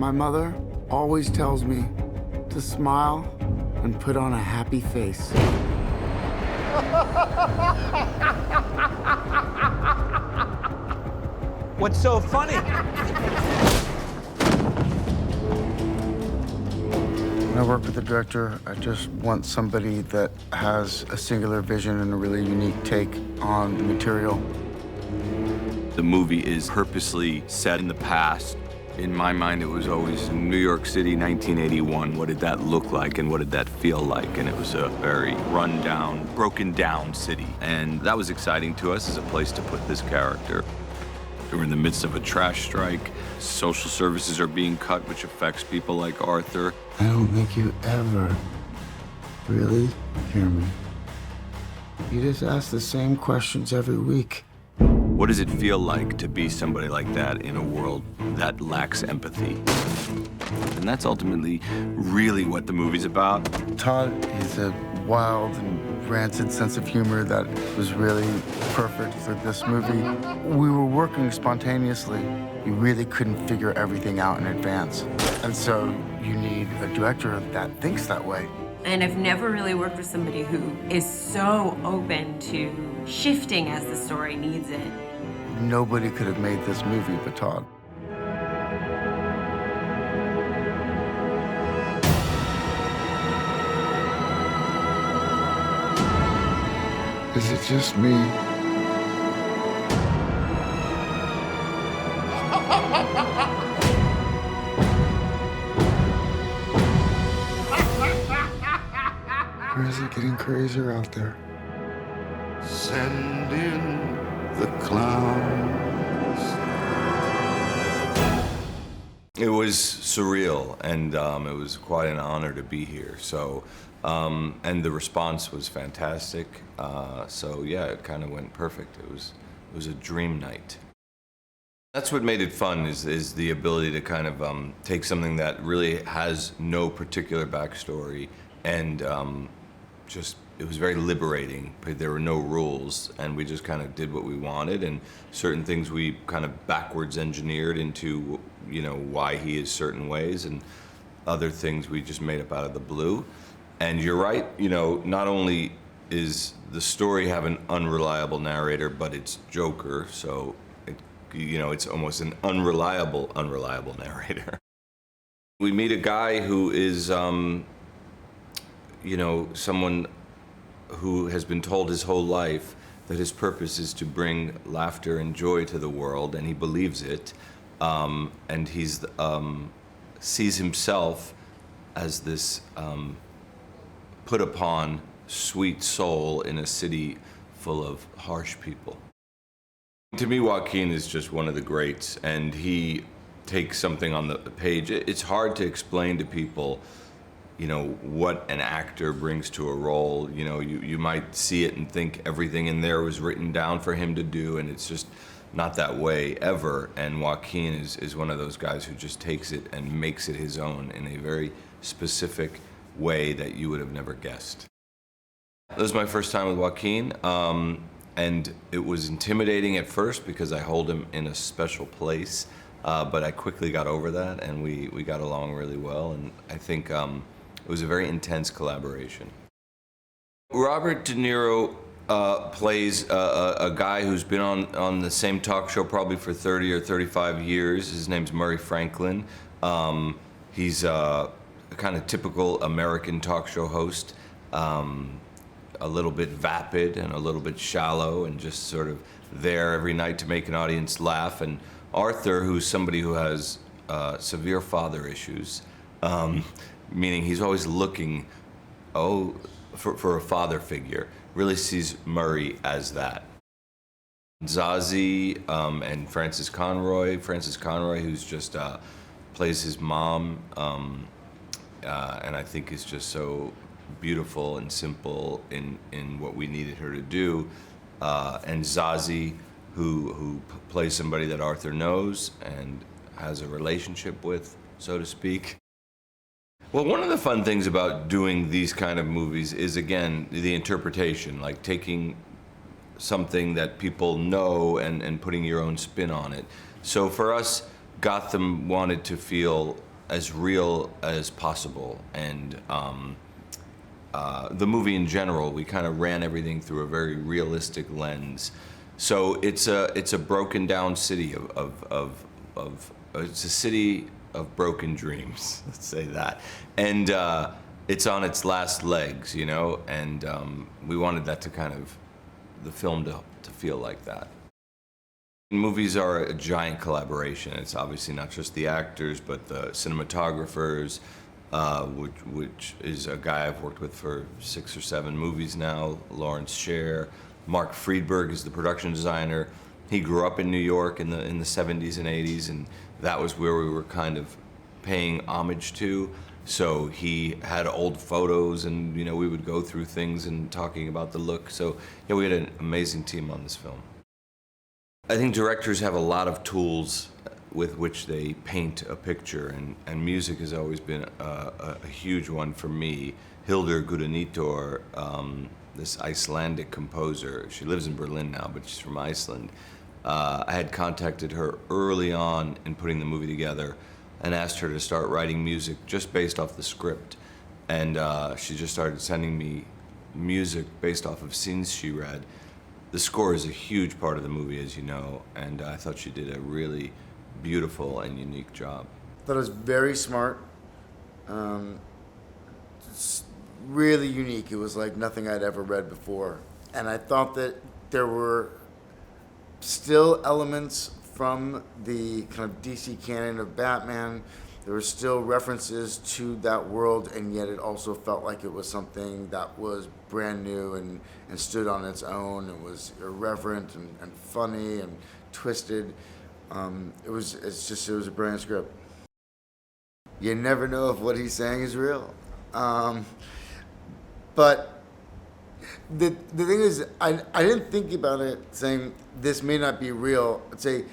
My mother always tells me to smile and put on a happy face. What's so funny? When I work with the director, I just want somebody that has a singular vision and a really unique take on the material. The movie is purposely set in the past. In my mind, it was always New York City, 1981. What did that look like and what did that feel like? And it was a very run-down, broken-down city. And that was exciting to us as a place to put this character. We're in the midst of a trash strike. Social services are being cut, which affects people like Arthur. I don't think you ever really hear me. You just ask the same questions every week. What does it feel like to be somebody like that in a world that lacks empathy? And that's ultimately really what the movie's about. Todd is a wild and rancid sense of humor that was really perfect for this movie. We were working spontaneously. You really couldn't figure everything out in advance. And so you need a director that thinks that way. And I've never really worked with somebody who is so open to shifting as the story needs it. Nobody could have made this movie but Todd. Is it just me? Or is it getting crazier out there? Send in the clowns. It was surreal, and it was quite an honor to be here. So, and the response was fantastic. So yeah, it kind of went perfect. It was a dream night. That's what made it fun, is the ability to kind of take something that really has no particular backstory and just, it was very liberating. There were no rules, and we just kind of did what we wanted, and certain things we kind of backwards engineered into, you know, why he is certain ways, and other things we just made up out of the blue. And you're right, you know, not only is the story have an unreliable narrator, but it's Joker, so it, you know, it's almost an unreliable narrator. We meet a guy who is, you know, someone who has been told his whole life that his purpose is to bring laughter and joy to the world, and he believes it, and he's sees himself as this put upon sweet soul in a city full of harsh people. To me, Joaquin is just one of the greats, and he takes something on the page. It's hard to explain to people, you know, what an actor brings to a role. You know, you might see it and think everything in there was written down for him to do, and it's just not that way ever. And Joaquin is one of those guys who just takes it and makes it his own in a very specific way that you would have never guessed. This was my first time with Joaquin, and it was intimidating at first because I hold him in a special place, but I quickly got over that, and we got along really well, and I think it was a very intense collaboration. Robert De Niro plays a guy who's been on the same talk show probably for 30 or 35 years. His name's Murray Franklin. He's a kind of typical American talk show host, a little bit vapid and a little bit shallow and just sort of there every night to make an audience laugh. And Arthur, who's somebody who has severe father issues, meaning he's always looking, for a father figure, really sees Murray as that. Zazie and Frances Conroy, who's just plays his mom, and I think is just so beautiful and simple in what we needed her to do, and Zazie, who plays somebody that Arthur knows and has a relationship with, so to speak. Well, one of the fun things about doing these kind of movies is, again, the interpretation, like taking something that people know and putting your own spin on it. So for us, Gotham wanted to feel as real as possible. And the movie in general, we kind of ran everything through a very realistic lens. So it's a broken down city it's a city of broken dreams, let's say that. And it's on its last legs, you know, and we wanted that to kind of, the film to feel like that. Movies are a giant collaboration. It's obviously not just the actors, but the cinematographers, which is a guy I've worked with for 6 or 7 movies now, Lawrence Sher. Mark Friedberg is the production designer. He grew up in New York in the 70s and 80s, and that was where we were kind of paying homage to. So he had old photos, and you know, we would go through things and talking about the look. So yeah, we had an amazing team on this film. I think directors have a lot of tools with which they paint a picture, and music has always been a huge one for me. Hildur Guðnadóttir, this Icelandic composer, she lives in Berlin now, but she's from Iceland. I had contacted her early on in putting the movie together and asked her to start writing music just based off the script. And she just started sending me music based off of scenes she read. The score is a huge part of the movie, as you know, and I thought she did a really beautiful and unique job. I thought it was very smart. It's really unique. It was like nothing I'd ever read before. And I thought that there were still elements from the kind of DC canon of Batman. There were still references to that world, and yet it also felt like it was something that was brand new and stood on its own. It was irreverent and funny and twisted. It was a brilliant script. You never know if what he's saying is real. But the thing is, I didn't think about it saying this may not be real. I'd say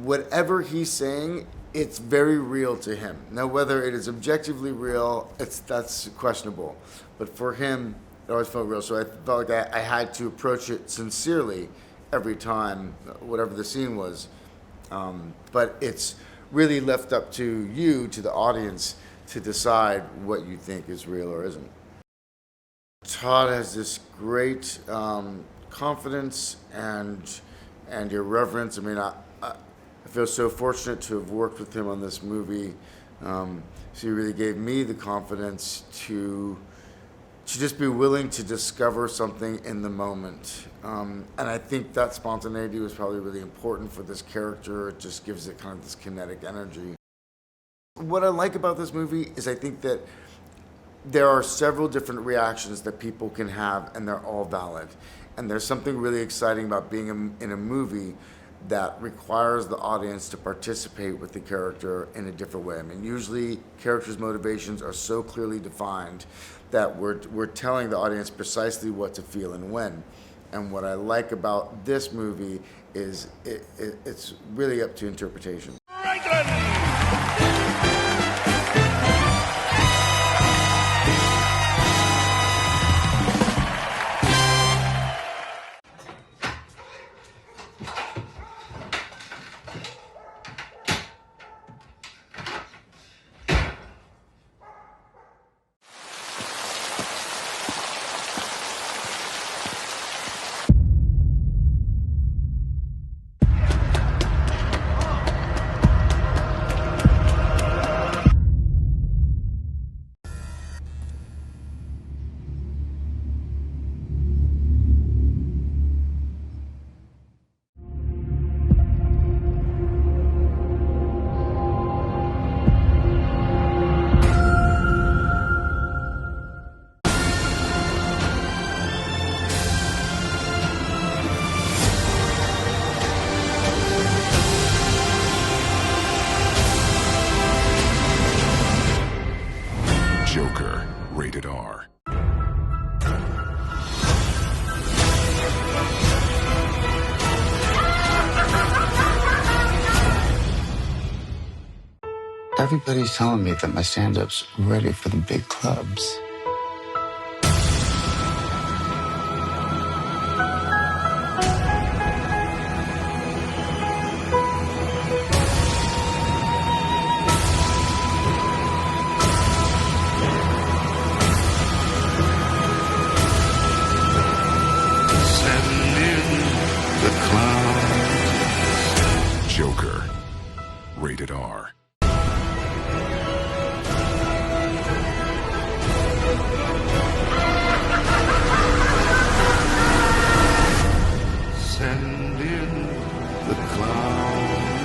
whatever he's saying, it's very real to him. Now, whether it is objectively real, that's questionable. But for him, it always felt real. So I felt like I had to approach it sincerely every time, whatever the scene was. But it's really left up to you, to the audience, to decide what you think is real or isn't. Todd has this great confidence and irreverence. I mean, I feel so fortunate to have worked with him on this movie. So he really gave me the confidence to just be willing to discover something in the moment. And I think that spontaneity was probably really important for this character. It just gives it kind of this kinetic energy. What I like about this movie is I think that there are several different reactions that people can have, and they're all valid. And there's something really exciting about being in a movie that requires the audience to participate with the character in a different way. I mean, usually characters' motivations are so clearly defined that we're telling the audience precisely what to feel and when. And what I like about this movie is it's really up to interpretation. Joker, rated R. Everybody's telling me that my stand-up's ready for the big clubs. Joker. Rated R. Send in the clown.